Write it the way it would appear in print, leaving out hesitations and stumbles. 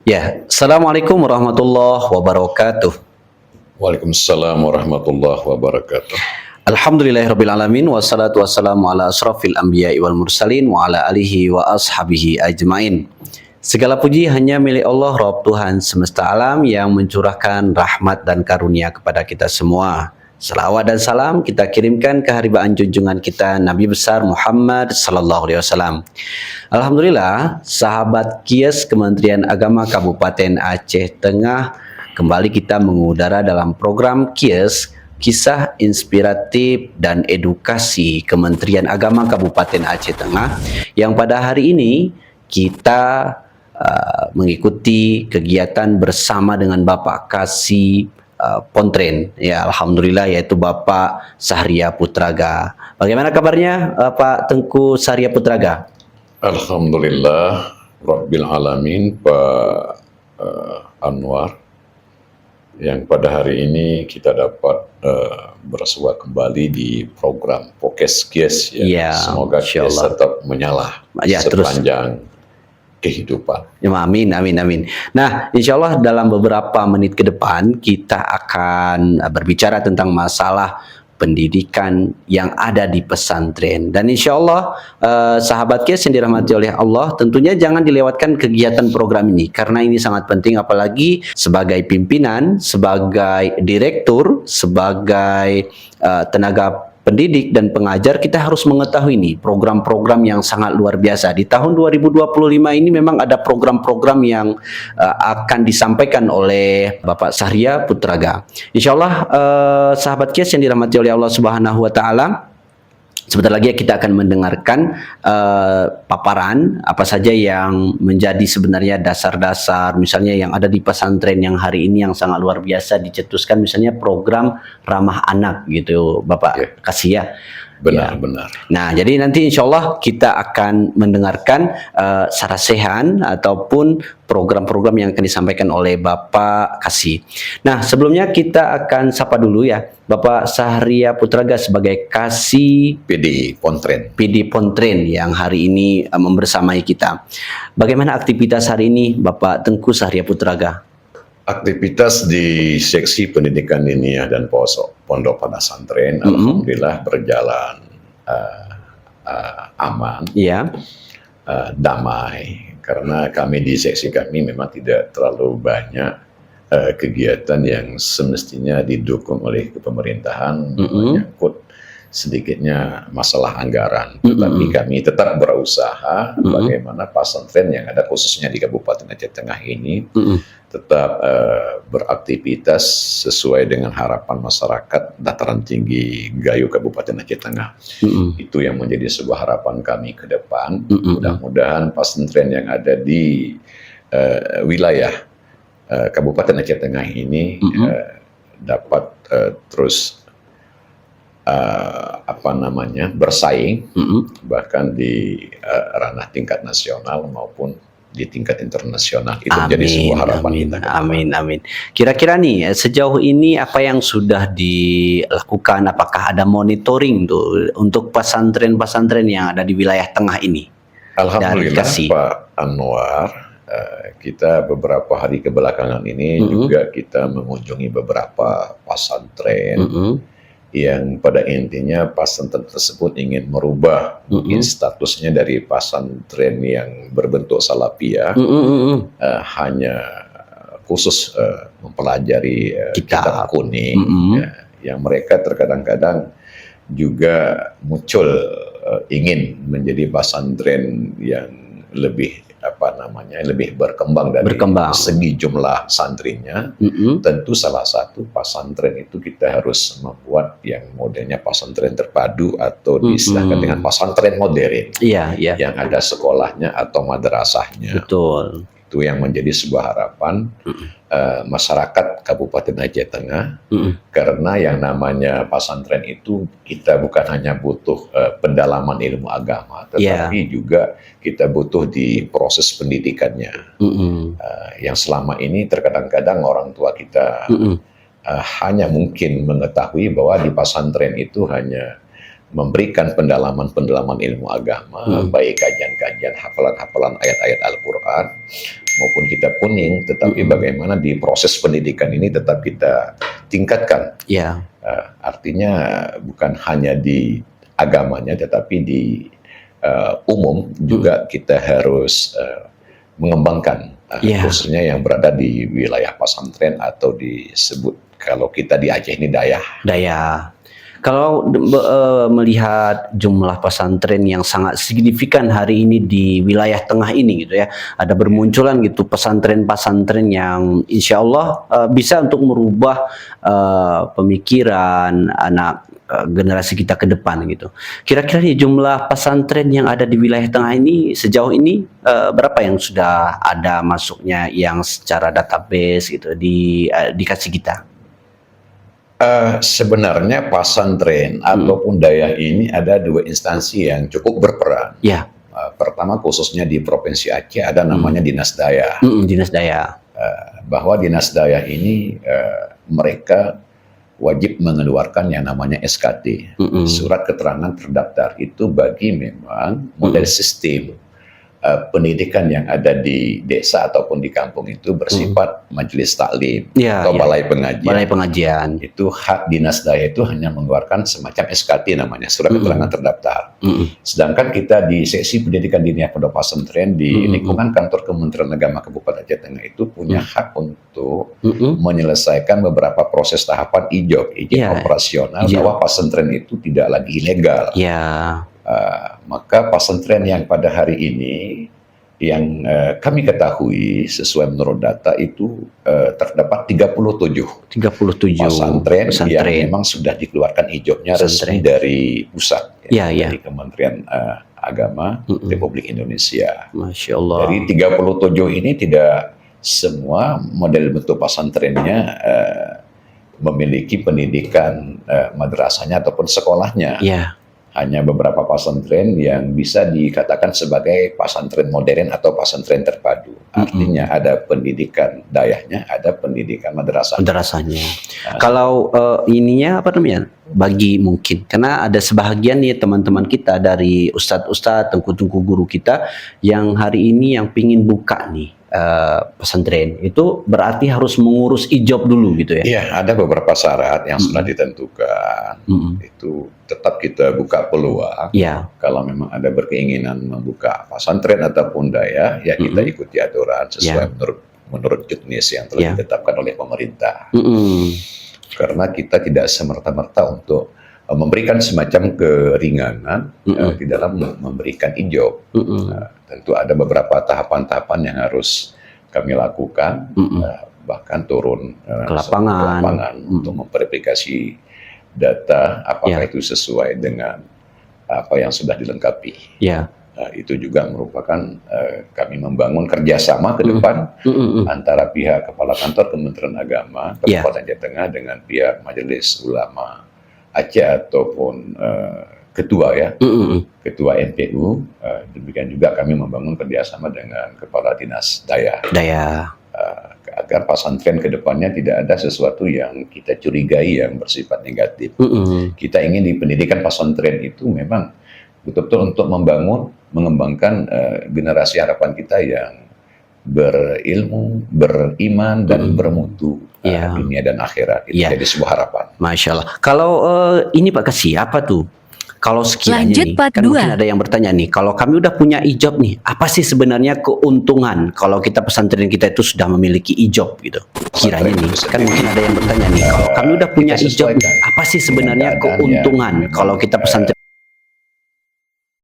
Ya, Assalamualaikum warahmatullahi wabarakatuh. Waalaikumsalam warahmatullahi wabarakatuh. Alhamdulillahirrabbilalamin, wassalatu wassalamu ala asrafil anbiya'i wal mursalin wa ala alihi wa ashabihi ajmain. Segala puji hanya milik Allah, Rabb Tuhan semesta alam yang mencurahkan rahmat dan karunia kepada kita semua. Salawat dan salam kita kirimkan ke haribaan junjungan kita Nabi besar Muhammad sallallahu alaihi wasallam. Alhamdulillah, sahabat Kies Kementerian Agama Kabupaten Aceh Tengah, kembali kita mengudara dalam program Kies, kisah inspiratif dan edukasi Kementerian Agama Kabupaten Aceh Tengah, yang pada hari ini kita mengikuti kegiatan bersama dengan Bapak Kasih Pontren, ya alhamdulillah, yaitu Bapak Sahria Putraga. Bagaimana kabarnya Pak Tengku Sahria Putraga? Alhamdulillah Rabbil Alamin, Pak Anwar, yang pada hari ini kita dapat bersua kembali di program Pokes Kies, ya. Semoga Kies tetap menyala sepanjang kehidupan. Ya, amin, amin, amin. Nah, insya Allah dalam beberapa menit ke depan kita akan berbicara tentang masalah pendidikan yang ada di pesantren. Dan insya Allah sahabat Kies yang dirahmati oleh Allah, tentunya jangan dilewatkan kegiatan program ini, karena ini sangat penting, apalagi sebagai pimpinan, sebagai direktur, sebagai tenaga pendidik dan pengajar, kita harus mengetahui ini program-program yang sangat luar biasa. Di tahun 2025 ini memang ada program-program yang akan disampaikan oleh Bapak Sahria Putraga. Insya Allah sahabat Kies yang dirahmati oleh Allah Subhanahu wa Ta'ala, sebentar lagi kita akan mendengarkan paparan apa saja yang menjadi sebenarnya dasar-dasar, misalnya yang ada di pesantren yang hari ini yang sangat luar biasa dicetuskan, misalnya program ramah anak gitu, Bapak Kasih ya. Benar-benar. Nah, jadi nanti insya Allah kita akan mendengarkan sarasehan ataupun program-program yang akan disampaikan oleh Bapak Kasih. Nah, sebelumnya kita akan sapa dulu ya Bapak Sahria Putraga sebagai Kasih PD Pontren yang hari ini membersamai kita. Bagaimana aktivitas hari ini Bapak Tengku Sahria Putraga? Aktivitas di seksi pendidikan diniyah dan pondok pesantren, alhamdulillah berjalan aman, damai, karena kami di seksi kami memang tidak terlalu banyak kegiatan yang semestinya didukung oleh pemerintahan, menyangkut sedikitnya masalah anggaran. Tetapi kami tetap berusaha bagaimana pesantren yang ada khususnya di Kabupaten Aceh Tengah ini tetap beraktivitas sesuai dengan harapan masyarakat dataran tinggi Gayo Kabupaten Aceh Tengah. Itu yang menjadi sebuah harapan kami ke depan. Mudah-mudahan pesantren yang ada di wilayah Kabupaten Aceh Tengah ini dapat terus bersaing, bahkan di ranah tingkat nasional maupun di tingkat internasional. Itu menjadi sebuah harapan kita. Amin, amin. Kira-kira nih sejauh ini apa yang sudah dilakukan? Apakah ada monitoring tuh untuk pesantren-pesantren yang ada di wilayah tengah ini? Alhamdulillah Pak Anwar, kita beberapa hari kebelakangan ini juga kita mengunjungi beberapa pesantren yang pada intinya pesantren tersebut ingin merubah mungkin statusnya dari pesantren yang berbentuk salafiyah hanya khusus mempelajari kitab kuning, yang mereka terkadang-kadang juga muncul ingin menjadi pesantren yang lebih lebih berkembang dari segi jumlah santrinya. Tentu salah satu pesantren itu kita harus membuat yang modelnya pesantren terpadu atau diistilahkan dengan pesantren modern, yang ada sekolahnya atau madrasahnya. Betul. Itu yang menjadi sebuah harapan masyarakat Kabupaten Aceh Tengah, karena yang namanya pesantren itu kita bukan hanya butuh pendalaman ilmu agama, tetapi juga kita butuh di proses pendidikannya. Yang selama ini terkadang-kadang orang tua kita hanya mungkin mengetahui bahwa di pesantren itu hanya memberikan pendalaman-pendalaman ilmu agama, baik kajian-kajian, hafalan-hafalan ayat-ayat Al-Quran, maupun kita kuning, tetapi bagaimana di proses pendidikan ini tetap kita tingkatkan. Ya. Artinya bukan hanya di agamanya, tetapi di umum juga kita harus mengembangkan, khususnya yang berada di wilayah pesantren atau disebut kalau kita di Aceh ini Dayah. Kalau melihat jumlah pesantren yang sangat signifikan hari ini di wilayah tengah ini gitu ya, ada bermunculan gitu pesantren-pesantren yang insya Allah bisa untuk merubah pemikiran anak generasi kita ke depan gitu. Kira-kira nih jumlah pesantren yang ada di wilayah tengah ini sejauh ini berapa yang sudah ada masuknya yang secara database gitu dikasih kita? Sebenarnya pesantren ataupun dayah ini ada dua instansi yang cukup berperan. Ya. Pertama khususnya di Provinsi Aceh ada namanya Dinas Dayah. Dinas Dayah. Bahwa Dinas Dayah ini mereka wajib mengeluarkan yang namanya SKT, surat keterangan terdaftar. Itu bagi memang model sistem pendidikan yang ada di desa ataupun di kampung itu bersifat majelis taklim atau balai pengajian. Balai pengajian. Itu hak Dinas Daya itu hanya mengeluarkan semacam SKT namanya, surat keterangan terdaftar. Sedangkan kita di seksi pendidikan diniyah pondok pesantren di lingkungan kantor Kementerian Agama Kabupaten Aceh Tengah itu punya hak untuk menyelesaikan beberapa proses tahapan ijab operasional bahwa pesantren itu tidak lagi ilegal. Maka pesantren yang pada hari ini yang kami ketahui sesuai menurut data itu terdapat 37 pesantren yang memang sudah dikeluarkan ijobnya resmi dari pusat dari Kementerian Agama Republik Indonesia. Masya Allah. Dari 37 ini tidak semua model bentuk pesantrennya memiliki pendidikan madrasahnya ataupun sekolahnya. Hanya beberapa pesantren yang bisa dikatakan sebagai pesantren modern atau pesantren terpadu. Artinya ada pendidikan dayahnya, ada pendidikan madrasahnya. Kalau ininya apa namanya? Bagi mungkin karena ada sebahagian nih teman-teman kita dari ustadz-ustadz, tengku-tengku guru kita yang hari ini yang pingin buka nih pesantren, itu berarti harus mengurus ijab dulu gitu ya? Iya, ada beberapa syarat yang sudah ditentukan. Itu tetap kita buka peluang. Kalau memang ada berkeinginan membuka pesantren ataupun dayah, ya kita ikuti aturan sesuai menurut juknis yang telah ditetapkan oleh pemerintah. Karena kita tidak semerta-merta untuk memberikan semacam keringanan di dalam memberikan ijab. Tentu ada beberapa tahapan-tahapan yang harus kami lakukan, bahkan turun ke lapangan untuk memverifikasi data apakah itu sesuai dengan apa yang sudah dilengkapi. Itu juga merupakan kami membangun kerjasama ke depan antara pihak Kepala Kantor Kementerian Agama Kabupaten Aceh Tengah dengan pihak Majelis Ulama Aceh ataupun ketua ketua NPU. Demikian juga kami membangun kerjasama dengan Kepala Dinas Dayah. Agar pesantren ke depannya tidak ada sesuatu yang kita curigai yang bersifat negatif. Kita ingin di pendidikan pesantren itu memang betul-betul untuk mengembangkan generasi harapan kita yang berilmu, beriman, dan bermutu dunia dan akhirat. Itu jadi sebuah harapan. Masya Allah. Kalau ini Pak Kasih, apa tuh? Kalau sekiranya nih, kan mungkin ada yang bertanya nih, kalau kami udah punya ijab nih, apa sih sebenarnya keuntungan kalau kita pesantren kita itu sudah memiliki ijab gitu? Kiranya nih, kan mungkin ada yang bertanya nih, kalau kami udah punya ijab nih, apa sih sebenarnya keuntungan kalau kita pesantren